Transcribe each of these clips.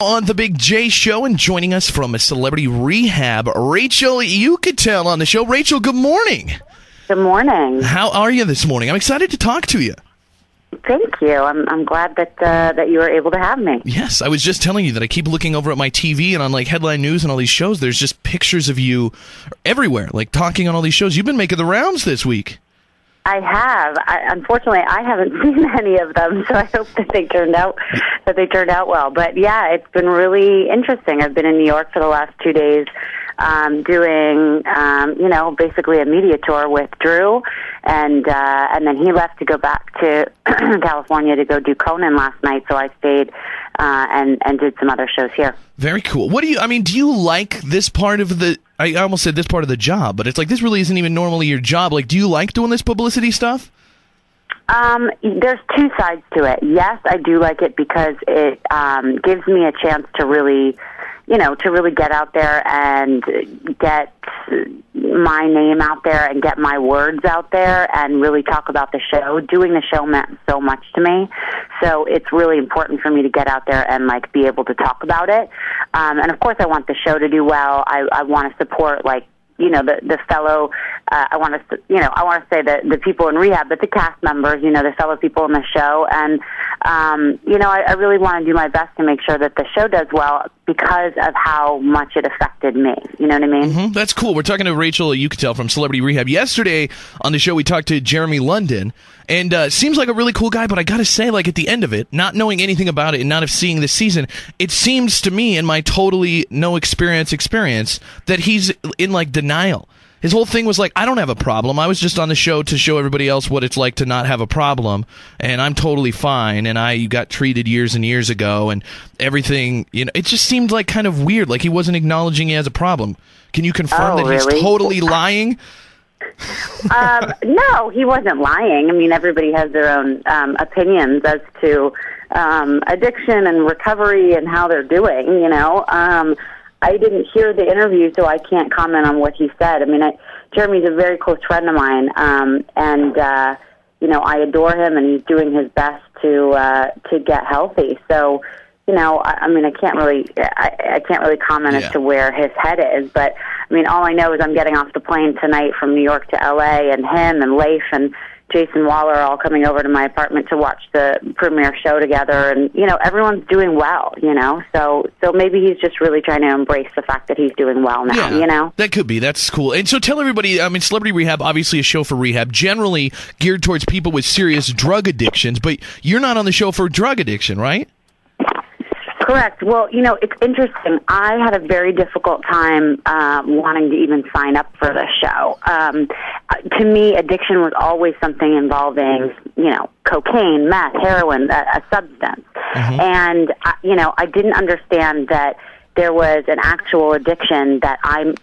On the Big J Show, and joining us from a Celebrity Rehab, Rachel Uchitel on the show. Rachel, good morning. Good morning. How are you this morning? I'm excited to talk to you. Thank you. I'm glad that you were able to have me. Yes, I was just telling you that I keep looking over at my TV and on like Headline News and all these shows, there's just pictures of you everywhere, like talking on all these shows. You've been making the rounds this week. I have. Unfortunately, I haven't seen any of them, so I hope that they turned out well. But yeah, it's been really interesting. I've been in New York for the last 2 days, doing basically a media tour with Drew, and then he left to go back to California to go do Conan last night. So I stayed and did some other shows here. Very cool. Do you like this part of the? I almost said this part of the job, but it's like this really isn't even normally your job. Like, do you like doing this publicity stuff? There's two sides to it. Yes, I do like it because it gives me a chance to really get out there and get my name out there and get my words out there and really talk about the show. Doing the show meant so much to me. So it's really important for me to get out there and like be able to talk about it. And of course I want the show to do well. I want to support the fellow, I want to say the people in rehab, but the cast members, the fellow people in the show. And, I really want to do my best to make sure that the show does well because of how much it affected me. You know what I mean? Mm-hmm. That's cool. We're talking to Rachel Uchitel from Celebrity Rehab. Yesterday on the show, we talked to Jeremy London, and seems like a really cool guy, but I got to say, like, at the end of it, not knowing anything about it and not have seen this season, it seems to me, in my totally no experience, that he's in, like, denial. His whole thing was like, I don't have a problem. I was just on the show to show everybody else what it's like to not have a problem, and I'm totally fine, and I got treated years and years ago, and everything, it just seemed like kind of weird, like he wasn't acknowledging he has a problem. Can you confirm that really? He's totally lying? No, he wasn't lying. I mean, everybody has their own opinions as to addiction and recovery and how they're doing, I didn't hear the interview, so I can't comment on what he said. I mean, Jeremy's a very close friend of mine, and I adore him, and he's doing his best to get healthy. So, I can't really comment as to where his head is. But I mean, all I know is I'm getting off the plane tonight from New York to LA, and him and Leif and Jason Waller are all coming over to my apartment to watch the premiere show together, and everyone's doing well, so maybe he's just really trying to embrace the fact that he's doing well now. That could be. That's cool. And so tell everybody, Celebrity Rehab, obviously a show for rehab, generally geared towards people with serious drug addictions, but you're not on the show for drug addiction, right? Correct. Well, it's interesting. I had a very difficult time wanting to even sign up for the show. To me, addiction was always something involving, cocaine, meth, heroin, a substance. Mm-hmm. And, I didn't understand that there was an actual addiction that I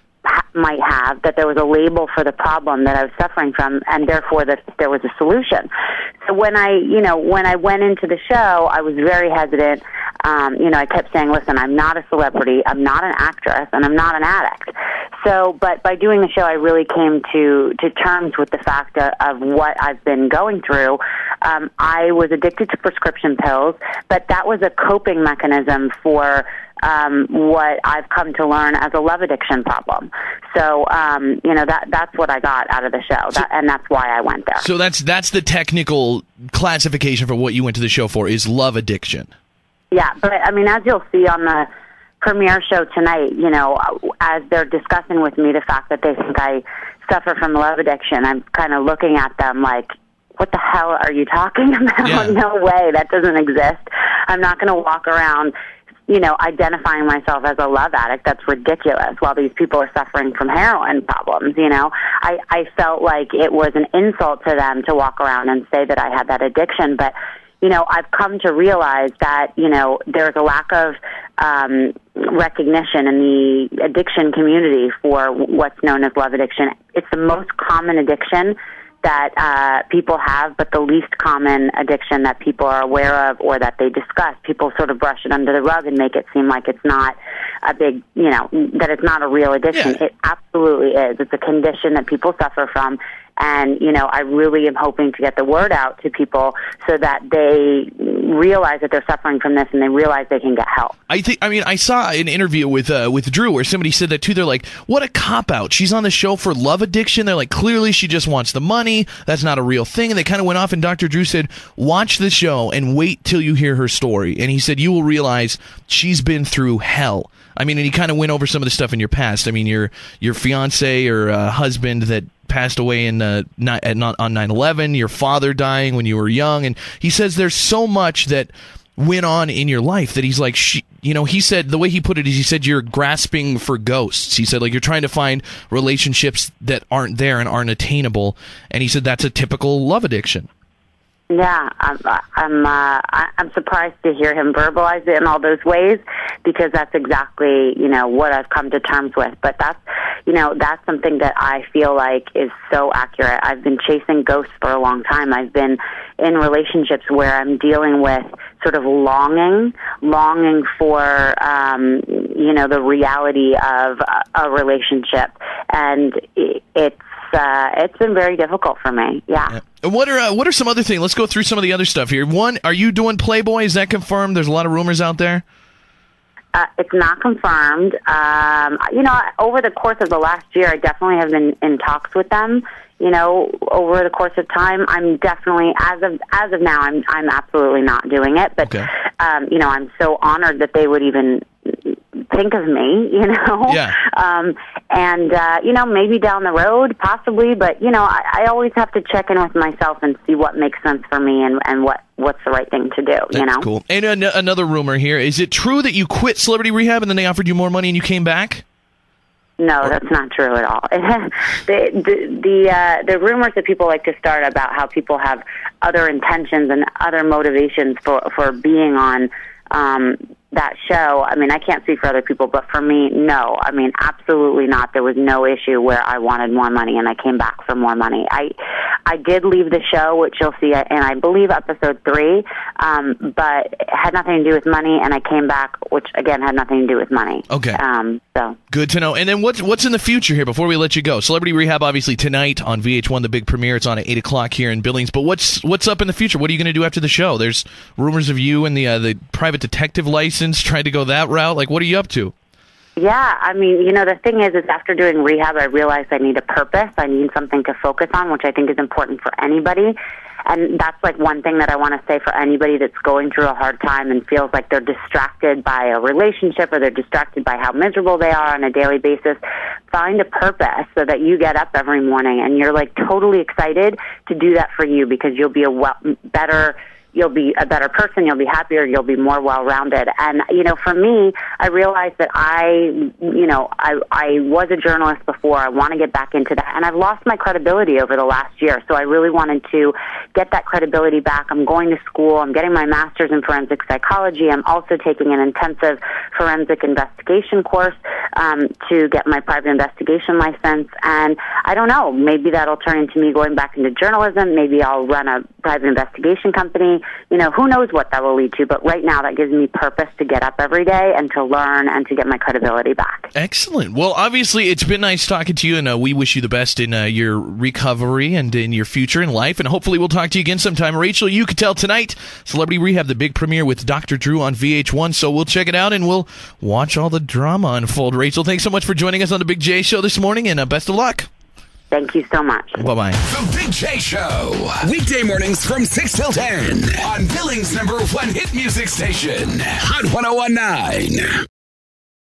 might have, that there was a label for the problem that I was suffering from, and therefore that there was a solution. So when I went into the show, I was very hesitant. I kept saying, listen, I'm not a celebrity, I'm not an actress, and I'm not an addict. So, but by doing the show, I really came to terms with the fact of what I've been going through. I was addicted to prescription pills, but that was a coping mechanism for what I've come to learn as a love addiction problem. So, that's what I got out of the show, and that's why I went there. So that's the technical classification for what you went to the show for, is love addiction. Yeah, but as you'll see on the premiere show tonight, as they're discussing with me the fact that they think I suffer from love addiction, I'm kind of looking at them like, what the hell are you talking about? Yeah. No way, that doesn't exist. I'm not going to walk around, identifying myself as a love addict. That's ridiculous. While these people are suffering from heroin problems, I felt like it was an insult to them to walk around and say that I had that addiction. But I've come to realize that, there's a lack of recognition in the addiction community for what's known as love addiction. It's the most common addiction that people have, but the least common addiction that people are aware of or that they discuss. People sort of brush it under the rug and make it seem like it's not a big, that it's not a real addiction. Yeah. It absolutely is. It's a condition that people suffer from, And, I really am hoping to get the word out to people so that they realize that they're suffering from this and they realize they can get help. I saw an interview with Drew where somebody said that too. They're like, what a cop-out. She's on the show for love addiction. They're like, clearly she just wants the money. That's not a real thing. And they kind of went off, and Dr. Drew said, watch the show and wait till you hear her story. And he said, you will realize she's been through hell. And he kind of went over some of the stuff in your past. Your fiance or husband that passed away on 9/11, your father dying when you were young. And he says there's so much that went on in your life that he's like, he said, the way he put it is, he said, you're grasping for ghosts. He said, like, you're trying to find relationships that aren't there and aren't attainable. And he said that's a typical love addiction. Yeah, I'm surprised to hear him verbalize it in all those ways, because that's exactly, what I've come to terms with. But that's something that I feel like is so accurate. I've been chasing ghosts for a long time. I've been in relationships where I'm dealing with sort of longing for, the reality of a relationship. And it's been very difficult for me. Yeah. What are some other things? Let's go through some of the other stuff here. One, are you doing Playboy? Is that confirmed? There's a lot of rumors out there. It's not confirmed. Over the course of the last year, I definitely have been in talks with them. Over the course of time, I'm definitely, as of now, I'm absolutely not doing it. But okay. I'm so honored that they would even think of me, Yeah. Maybe down the road, possibly, but, I always have to check in with myself and see what makes sense for me and what's the right thing to do, That's cool. And another rumor here, is it true that you quit Celebrity Rehab and then they offered you more money and you came back? No, that's not true at all. The rumors that people like to start about how people have other intentions and other motivations for being on that show, I can't speak for other people, but for me, no. Absolutely not. There was no issue where I wanted more money and I came back for more money. I did leave the show, which you'll see in, I believe, episode 3, but it had nothing to do with money, and I came back, which, again, had nothing to do with money. Okay. So good to know. And then what's in the future here before we let you go? Celebrity Rehab, obviously, tonight on VH1, the big premiere. It's on at 8 o'clock here in Billings. But what's up in the future? What are you going to do after the show? There's rumors of you and the private detective license, trying to go that route. Like, what are you up to? Yeah, the thing is after doing rehab, I realized I need a purpose. I need something to focus on, which I think is important for anybody. And that's like one thing that I want to say for anybody that's going through a hard time and feels like they're distracted by a relationship or they're distracted by how miserable they are on a daily basis. Find a purpose so that you get up every morning and you're like totally excited to do that for you, because you'll be you'll be a better person, you'll be happier, you'll be more well-rounded. And, for me, I realized that I was a journalist before. I want to get back into that. And I've lost my credibility over the last year, so I really wanted to get that credibility back. I'm going to school. I'm getting my master's in forensic psychology. I'm also taking an intensive forensic investigation course to get my private investigation license. And I don't know, maybe that'll turn into me going back into journalism. Maybe I'll run a private investigation company. Who knows what that will lead to, but right now that gives me purpose to get up every day and to learn and to get my credibility back. Excellent. Well, obviously, it's been nice talking to you, and we wish you the best in your recovery and in your future in life, and hopefully we'll talk to you again sometime. Rachel Uchitel tonight, Celebrity Rehab, the big premiere with Dr. Drew on VH1, so we'll check it out and we'll watch all the drama unfold. Rachel, thanks so much for joining us on The Big J Show this morning, and best of luck. Thank you so much. Bye-bye. The Big J Show. Weekday mornings from 6 till 10 on Billings' #1 hit music station, Hot 101.9.